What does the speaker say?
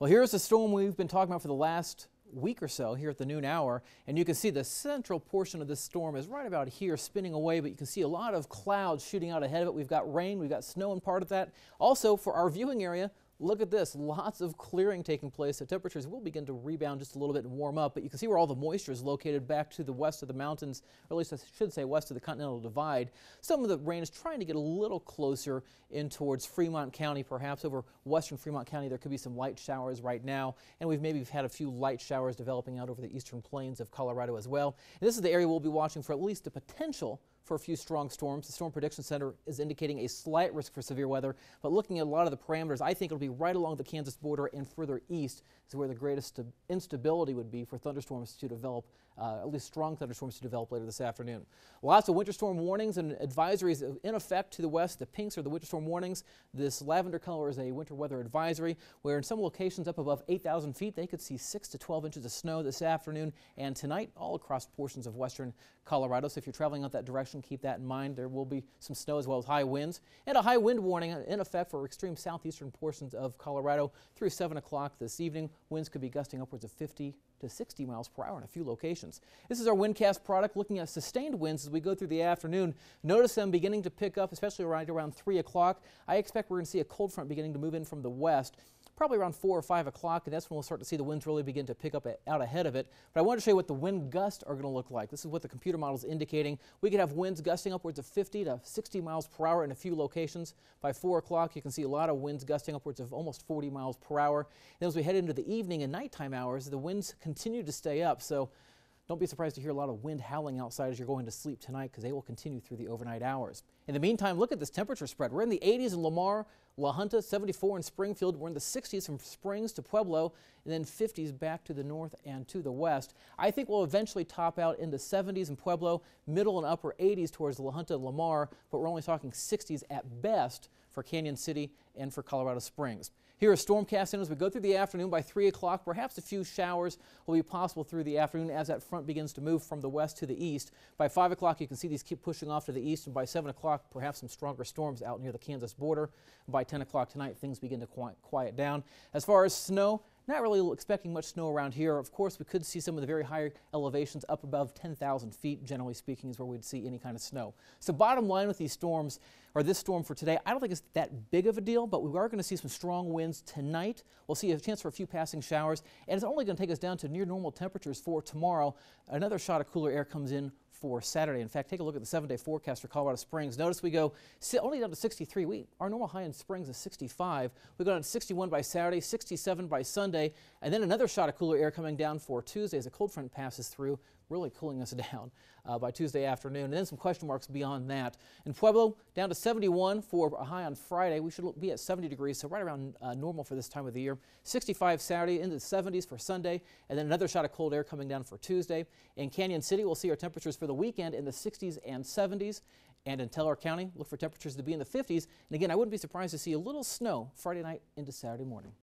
Well, here's the storm we've been talking about for the last week or so here at the noon hour, and you can see the central portion of this storm is right about here spinning away, but you can see a lot of clouds shooting out ahead of it. We've got rain, we've got snow in part of that. Also for our viewing area, look at this, lots of clearing taking place. The temperatures will begin to rebound just a little bit and warm up, but you can see where all the moisture is located back to the west of the mountains, or at least I should say west of the Continental Divide. Some of the rain is trying to get a little closer in towards Fremont County, perhaps over western Fremont County. There could be some light showers right now, and we've had a few light showers developing out over the eastern plains of Colorado as well. And this is the area we'll be watching for at least the potential for a few strong storms. The Storm Prediction Center is indicating a slight risk for severe weather, but looking at a lot of the parameters, I think it'll be right along the Kansas border and further east is where the greatest instability would be for thunderstorms to develop, at least strong thunderstorms to develop later this afternoon. Lots of winter storm warnings and advisories in effect to the west. The pinks are the winter storm warnings. This lavender color is a winter weather advisory, where in some locations up above 8,000 feet, they could see 6 to 12 inches of snow this afternoon and tonight all across portions of western Colorado. So if you're traveling out that direction, keep that in mind. There will be some snow as well as high winds, and a high wind warning in effect for extreme southeastern portions of Colorado through 7 o'clock this evening. Winds could be gusting upwards of 50 to 60 miles per hour in a few locations. This is our windcast product looking at sustained winds as we go through the afternoon. Notice them beginning to pick up, especially right around 3 o'clock. I expect we're going to see a cold front beginning to move in from the west, probably around 4 or 5 o'clock, and that's when we'll start to see the winds really begin to pick up out ahead of it. But I want to show you what the wind gusts are going to look like. This is what the computer model is indicating. We could have winds gusting upwards of 50 to 60 miles per hour in a few locations. By 4 o'clock, you can see a lot of winds gusting upwards of almost 40 miles per hour. And as we head into the evening and nighttime hours, the winds continue to stay up. So don't be surprised to hear a lot of wind howling outside as you're going to sleep tonight, because they will continue through the overnight hours. In the meantime, look at this temperature spread. We're in the 80s in Lamar, La Junta, 74 in Springfield. We're in the 60s from Springs to Pueblo, and then 50s back to the north and to the west. I think we'll eventually top out in the 70s in Pueblo, middle and upper 80s towards La Junta and Lamar, but we're only talking 60s at best for Canyon City and for Colorado Springs. Here is Stormcast in as we go through the afternoon. By 3 o'clock, perhaps a few showers will be possible through the afternoon as that front begins to move from the west to the east. By 5 o'clock, you can see these keep pushing off to the east, and by 7 o'clock, perhaps some stronger storms out near the Kansas border. By 10 o'clock tonight, things begin to quiet down. As far as snow, not really expecting much snow around here. Of course, we could see some of the very high elevations up above 10,000 feet, generally speaking, is where we'd see any kind of snow. So bottom line with these storms, or this storm for today, I don't think it's that big of a deal, but we are going to see some strong winds tonight. We'll see a chance for a few passing showers, and it's only going to take us down to near normal temperatures for tomorrow. Another shot of cooler air comes in for Saturday. In fact, take a look at the 7-day forecast for Colorado Springs. Notice we go only down to 63. Our normal high in Springs is 65. We go down to 61 by Saturday, 67 by Sunday, and then another shot of cooler air coming down for Tuesday as a cold front passes through, really cooling us down by Tuesday afternoon, and then some question marks beyond that. In Pueblo, down to 71 for a high on Friday. We should be at 70 degrees, so right around normal for this time of the year. 65 Saturday, into the 70s for Sunday, and then another shot of cold air coming down for Tuesday. In Canyon City, we'll see our temperatures for the weekend in the 60s and 70s. And in Teller County, look for temperatures to be in the 50s. And again, I wouldn't be surprised to see a little snow Friday night into Saturday morning.